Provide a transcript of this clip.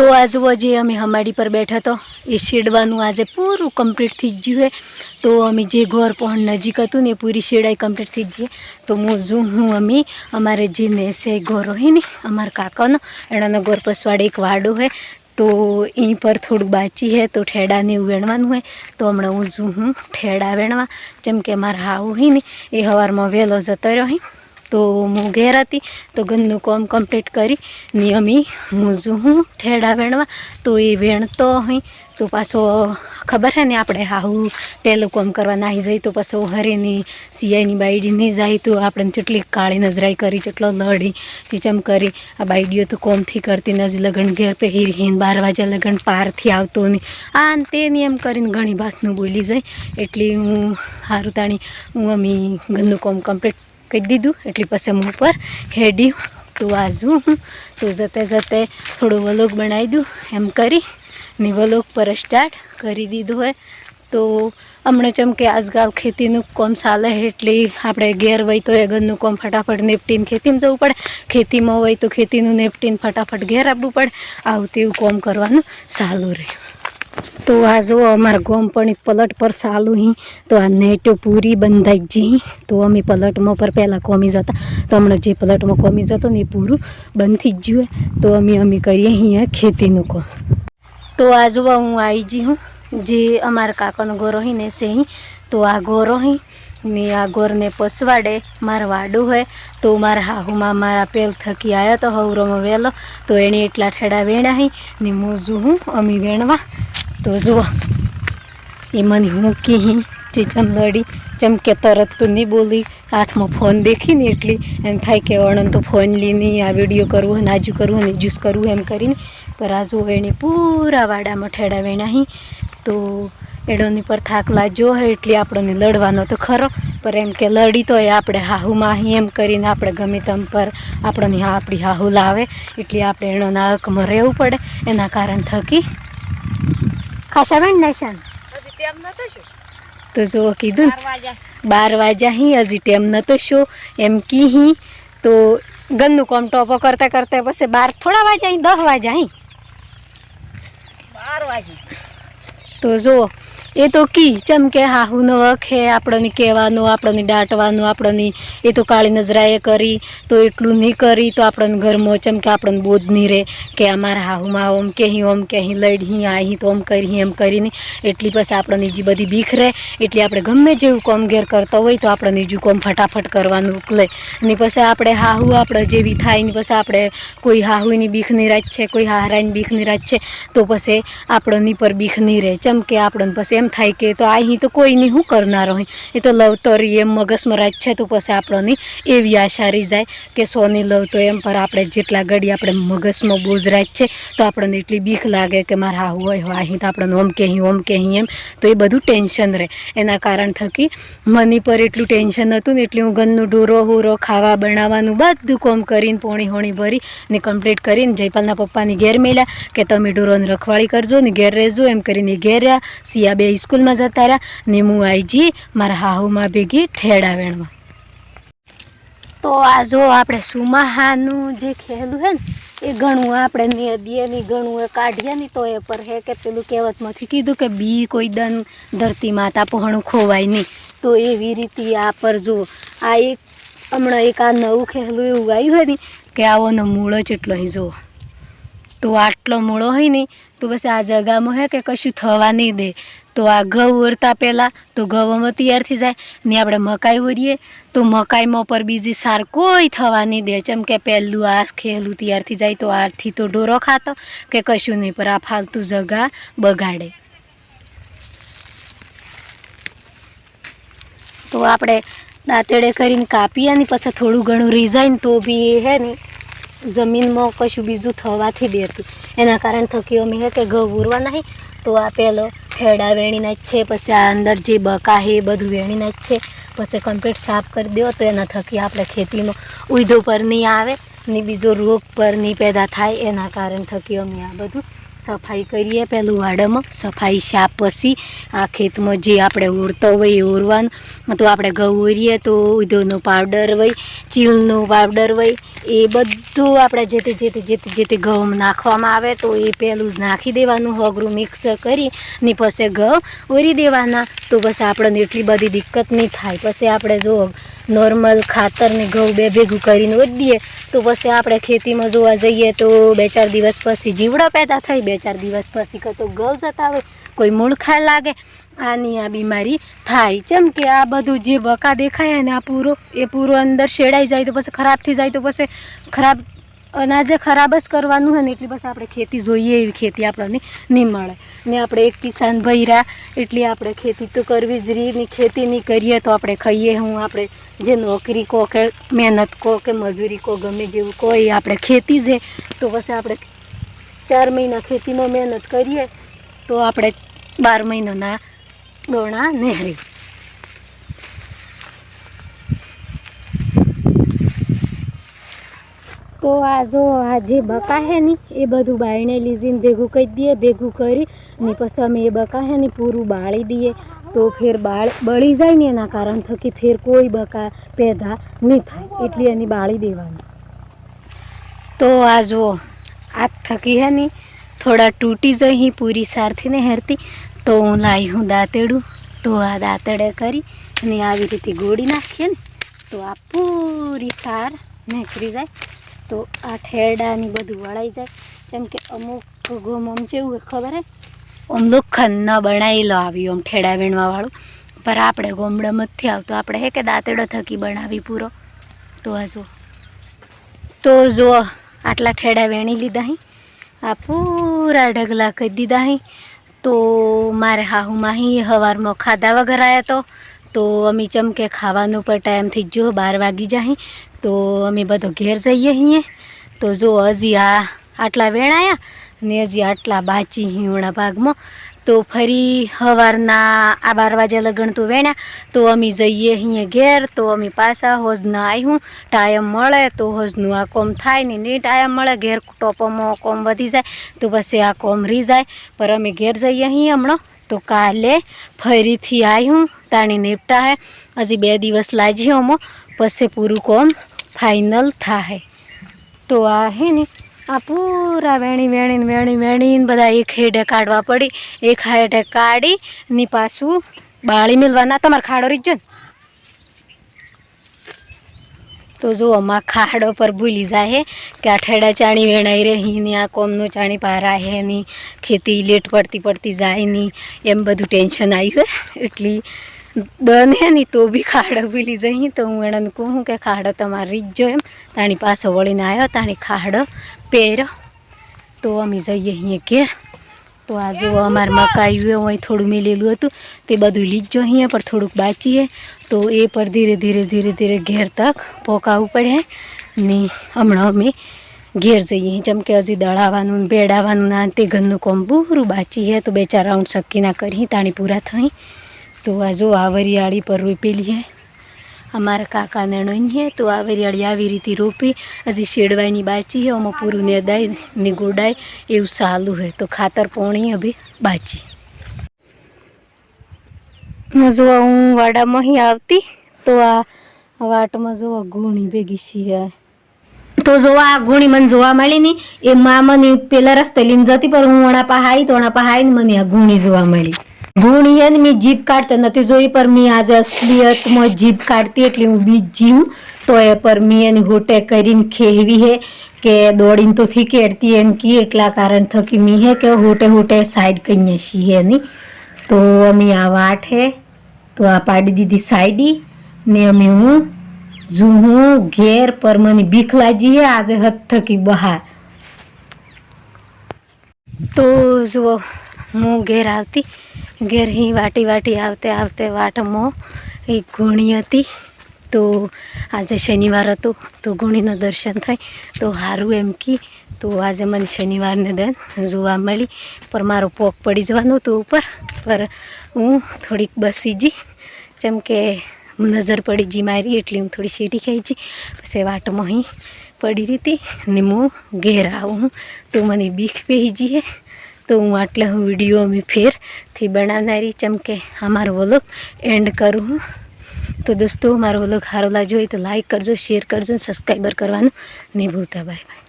तो आज वो जे अमे हमारी पर बैठा तो ये शेडवानु आज पूरू कम्प्लीट थी गयु है। तो अमे जे घर पहुँच नजीक हतुं ने पूरी शेडाई कम्प्लीट थी गई। तो मुझू हूँ अमी अमारे जे नेसे घरो है नहीं अमार काकानो एना घर पसवाड़े एक वाड़ो है। तो यहीं पर थोड़ू बाची है तो ठेड़ा ने वेणवानुं है। तो हमणां उजू हूँ ठेड़ा वेणवा जेम के मार हाऊ ही नहीं ए हवार में वेलो जतो रह्यो। तो हूँ घेर थी तो घरनु काम कम्प्लीट करी ने अमी मुझू हूँ ठेड़ा वेणवा। तो ये वेणतो हई तो पाछो खबर है ने आपणे हाहू पहलू काम करवा नाही जाए तो पाछो हरीनी सियाईनी बायडी नहीं जाए तो आपणे चेटली काળી नजराई करी चेटलो लड़ी चीचम करी आ बायडीओ तो कोम थी करती नजी लगन घेर पहिरी हीन 12 वाजे लगन पार थी आवतो नहीं आ ते नियम करीने घणी बातनु बोली जाए। एटली हूँ हारू ताणी हूँ अमी घरनु काम कम्प्लीट कही दीधुं एटली पछी हूँ पर हेडी। तो आज हूँ तो जते जते थोड़ो व्लॉग बनाई दूँ एम करी ने व्लॉग पर स्टार्ट करी दीधो है। तो हमणे चम के आजकाल खेतीनुं काम चाले एटले आपणे घेर वही तो घरनुं काम फटाफट नेपटीने खेतीमां जवुं पड़े, खेतीमां होय तो खेतीनुं नेपटीने फटाफट घेर आववुं पड़े, आवुं तेवुं काम करवानुं चालू रहे। तो आज अमर गाम पण पलट पर चालू ही तो आ नेटो पूरी बंधाई जी। तो अमी पलट में पर पहला कमी जाता तो हमने जे पलट में कमी जातो ने पूरू बंद थी गयुं है। तो अमी करीए अहींया खेतीनुं काम। तो आज हूँ आई जी हूँ जे अमारा काकानो गोरो ही ने से ही तो आ गोरो ही ने आ गोर ने पसवाड़े मार वाडू है। तो मारा हाहू माँ मारा पेल थकी आया तो हवरो में वेलो तो एने एटला ठेड़ा वेणा ही ने मुझू हूँ अमी वेणवा। तो जुओ ये मन हूँ कि ही चीचम लड़ी चमके तरत तो नहीं बोली हाथ में फोन देखी ने एटली एम थाय के वणन तो फोन लीनी आ वीडियो करवू है नाजू करवू ने जूस करवू एम करीने पर आज वेणी पूरा वाड़ा में ठेड़ा वेणा ही। तो एडोनी पर थाक लाजो है एटली आपणे लड़वानो तो खरो पर एम के लड़ी तो आपणे हाहू माही एम करीने आपणे गमे तम पर आपणी आपणी हाहू लावे एटली आपणे एनो नाक में रहेवुं पड़े एना कारण थकी खासा वेण नाश्यान तो जो कीधुं 12 वाजा ही हजी टेम नतो शो एम की ही। तो गन्नु काम टॉपो करते करते बस 12 थोड़ा वाजा ही 10 वाजा ही 12 वाजे। तो जो ये तो की चमके हाहूनो हक है आपणे कहेवानो आपणे डांटवानो आपणे ये तो काળી नजराए करी तो एटलू नहीं करी तो आपणे घर में चमके आपणे बोध नहीं रहे कि अमारा हाहू माँ ओम कहीं लड़ी आई तो ओम करी एम करीने एटली पछी आपणे जी बधी बीख रहे एटली आपणे गमे जेवुं काम घेर करता होय तो आपणे जो काम फटाफट करवानुं उकले ने पछी आपणे हाहू आपणे जेवी थाय ने पछी आपणे कोई हाहूनी बीख नहीं राख छे कोई हाहरानी बीख नहीं राख छे तो पछी आपणी पर बीख नहीं रहे चमके आपणे पछी एम थाय के तो आई तो कोई नहीं हूँ करनारो है ये तो लव तो एम मगज में राज है। तो पछी आपणी एवी आशा रही जाए कि सोनी लव तो एम पर आपणे जेटला घड़ी आपणे मगज में बोझ राज है तो आपणे एटली बीख लागे कि मारा हाहू होय आई तो आपणे ओम कहीं एम तो ये बधुं टेन्शन रहे एना कारण थकी मनी पर एटलू टेन्शन हतुं ने एटले हूँ घरनुं डोरो हूरो खावा बनाववानुं बधुं काम करीने पोणी होणी भरी ने कम्प्लीट करीने जयपालना पप्पानी घेर मेल्या कि तमे डोरोनी रखवाड़ी करजो ने घेर रहेजो एम करीने घेर रह्या। सिया बे स्कूल में जता रह्या ने हूँ आई जी मारा हाहू माँ भेगी ठेड़ा वेणवा। तो आज आपणे सुमाहानुं जे खेलू है ने घणुं आपणे नियदीए ने घणुं काढीए ने तो ए पर है कि पेलुं कहेवतमांथी कीधुं कि बी कोई दन धरती माता पहणुं खोवाय नहीं। तो एवी रीते आ पर जो आ एक हमणां एक आ नवुं खेलुं एवुं आव्युं है ने कि आवोनो मूळो चेटलो है जो तो आटलो मूळो है नहीं तो बस आ जगह में है कि कशुं थवा नहीं दे। तो आ घઉં उरता पहला तो घઉં में तैयार थी जाए ने आपणे मकाई उरीए तो मकाई में पर बीजी सार कोई थवा नहीं दे चमके पहलू आ खेलू तैयार थी जाए तो आरथी तो डोरो खातो कि कशुं नहीं पर आ फालतू जगह बगाड़े। तो आपणे दांतेड़े करीने कापीए ने पछी थोड़ुं घणुं रही जाए तो भी है ने जमीन में कशुं बीजू थवाथी देतुं एना कारण थकी अमे है कि घઉં उरवाना है। तो आ पहलो ठेड़ा वेणी नाखे पछी आ अंदर जे बका है बधुं वेणी नाखे पछी कम्प्लीट साफ कर दो तो एना थकी आपणे खेती में उधो पर नहीं आवे ने बीजो रोग पर नहीं पैदा थाय एना कारण थकी अमे आ बधुं सफाई करिए। पहलू वाड़ा में सफाई साफ पछी आ खेत में जे आपणे ओरतो होय ए ओरवानुं तो आपणे घઉં ओरीए तो उधोनो पाउडर होय चीलनो पाउडर होय ए बधुं તો આપણે જે તે ઘઉં નાખવામાં આવે તો એ પહેલું જ નાખી દેવાનું, હોગરું મિક્સ કરી ને પછી ઘઉં ઓરી દેવાના. તો પછી આપણને એટલી બધી દિક્કત નહીં થાય. પછી આપણે જો નોર્મલ ખાતર ને ઘઉં બે ભેગું કરીને ઓરી દઈએ તો પછી આપણે ખેતીમાં જોવા જઈએ તો 2-4 દિવસ પછી જીવડા પેદા થાય, 2-4 દિવસ પછી કાં તો ઘઉં જતા હોય, કોઈ મૂળખા લાગે, આની આ બીમારી થાય. જેમ કે આ બધું જે બકા દેખાય ને આ પૂરો અંદર શેડાઈ જાય તો પછી ખરાબ થઈ જાય તો પછી ખરાબ અનાજે ખરાબ જ કરવાનું હોય ને. એટલી બસ આપણે ખેતી જોઈએ એવી ખેતી આપણને નહીં મળે ને. આપણે એક કિસાન ભૈરા એટલી આપણે ખેતી તો કરવી જ રહી ને. ખેતી નહીં કરીએ તો આપણે ખાઈએ હું? આપણે જે નોકરી કહો કે મહેનત કહો કે મજૂરી કહો ગમે જેવું કહો એ આપણે ખેતી છે. તો પછી આપણે 4 મહિના ખેતીમાં મહેનત કરીએ તો આપણે 12 મહિનાના દોણા નહેરી. તો આ જો આ જે બકા હે ને એ બધું બાયણે લીધીને ભેગું કરી દઈએ. ભેગું કરી ને પછી અમે એ બકા હે ને પૂરું બાળી દઈએ તો ફેર બળી જાય ને એના કારણ થકી ફેર કોઈ બકા પેદા નહીં થાય એટલી એની બાળી દેવાની. તો આ જો હાથ થકી હે ને થોડા તૂટી જઈ પૂરી સારથી ને હેરતી તો હું લાવી હું દાંતેડું. તો આ દાંતડે કરી અને આવી રીતે ગોળી નાખીએ ને તો આ પૂરી સાર નીકળી જાય. તો આ ઠેરડાની બધું વળાઈ જાય. કેમ કે અમુક ગોમ આમ જેવું હોય ખબર હે આમ લોખંડ ન બનાવેલો આવ્યું આમ ઠેડા વીણવાવાળું, પર આપણે ગોમડામાં નથી આવતો. આપણે હે કે દાંતેડો થકી બનાવી પૂરો. તો આ જો આટલા ઠેડા વેણી લીધા હી, આ પૂરા ઢગલા કરી દીધા હી. તો મારે હાહુમાં હી સવારમાં ખાધા વગર આવ્યા તો અમે ચમકે ખાવાનું પર ટાઈમ થઈ ગયો 12 વાગી જાય. તો અમે બધો ઘેર જઈએ છીએ. તો જો હજી આટલા વેણાયા ને હજી આટલા બાચી હીવણા ભાગમાં. તો ફરી સવારના આ 12 વાગ્યા લગણ તો વેણ્યા. તો અમે જઈએ અહીંયા ઘેર. તો અમે પાછા હોજના આવ્યું. ટાઈમ મળે તો હોજનું આ કોમ થાય ને નહીં ટાઈમ મળે ઘેર ટોપોમાં કોમ વધી જાય તો પછી આ કોમ રહી જાય. પર અમે ઘેર જઈએ અહીં હમણાં. તો કાલે ફરીથી આવ્યું તાણી નીપટા હે. હજી 2 દિવસ લાગી અમો પછી પૂરું કોમ ફાઇનલ થાય. તો આ હે ને આ પૂરા વેણીને બધા એક હેડે કાઢવા પડી. એક હેડે કાઢી ને પાછું બાળી મેળવાના. તમારે ખાડો રીજો ને તો જો આમાં ખાડો પર ભૂલી જાય કે આ ઠેડા ચાણી વેણાઈ રહી ને આ કોમનું ચાણી પારા હે ની ખેતી લેટ પડતી જાય ની એમ બધું ટેન્શન આવ્યું હે. એટલી દન હે ને તો બી ખાડો ભૂલી જઈ. તો હું એણે કહું કે ખાડો તમારે રીજો એમ. તાણી પાછો વળીને આવ્યો તાણી ખાડો પહેર્યો. તો અમે જઈએ અહીંયા ઘેર. તો આ જો અમારે મકાઈ અહીં થોડું મેલેલું હતું તે બધું લીજો અહીંયા પર થોડુંક બાચી હે. તો એ પર ધીરે ઘેર તક પોકાવવું પડે ને. હમણાં અમે ઘેર જઈએ જેમ કે હજી દળાવવાનું બેડાવવાનું ના તે ઘરનું કોમ પૂરું બાચી હે. તો 2-4 રાઉન્ડ સક્કીના કરી તાણી પૂરા થઈ. તો આ જો આ વરિયાળી પર રોપેલી હે અમારા કાકાને નોઈ હે. તો આ વરિયાળી આવી રીતે રોપી હજી શેડવાની બાચી હે. આમાં પૂરું નેદાય ને ગોડાય એવું ચાલુ હે. તો ખાતર પોણી અભી બાચી. જો હું વાડામાં અહીં આવતી તો આ વાટમાં જો ગુણી ભેગી છે. તો જો આ ગુણી મને જોવા મળી ને એ મને પેલા રસ્તે લઈને જતી પર હું ઓણા પહાઈ તો ઓણા પહાઈ ને મને આ ગુણી જોવા મળી. ગુણી હે ને મેં જીભ કાઢતા નથી જોઈ પર મેં આજે અસલિયતમાં જીભ કાઢતી એટલે હું બીજ જીવું. તો એ પર મેં એની હોટે કરીને ખેવી હે કે દોડીને તો થી કેડતી એમ કી એટલા કારણ થકી મેં હે કે હોટે સાઈડ કહીએ છીએ એની. તો અમે આ વાટ હે તો આ પાડી દીધી સાઈડી ને અમે હું ઘેર પર મને બીક લાગી હે આજે હદ થકી બહાર. તો જુઓ હું ઘેર આવતી ઘેર અહીં વાટી આવતે વાટમાં એક ગુણી હતી. તો આજે શનિવાર હતો તો ગુણીનું દર્શન થાય તો સારું એમ કી. તો આજે મને શનિવારને દન જોવા મળી પર મારો પોક પડી જવાનું હતું ઉપર. પર હું થોડીક બસી જી જેમ કે નજર પડી જી મારી એટલે હું થોડી સીટી ખાઈ જી. પછી વાટમાં અહીં પડી હતી ને હું ઘેર આવું તો મને બીક પેહી જી હે. તો હું આટલે વિડીયો અમે ફેરથી બનાવનારી જેમ કે અમારો વ્લોગ એન્ડ કરું હું. તો દોસ્તો મારો વ્લોગ સારો લાગ્યો હોય તો લાઈક કરજો, શેર કરજો, સબસ્ક્રાઈબર કરવાનું નહીં ભૂલતા. Bye bye.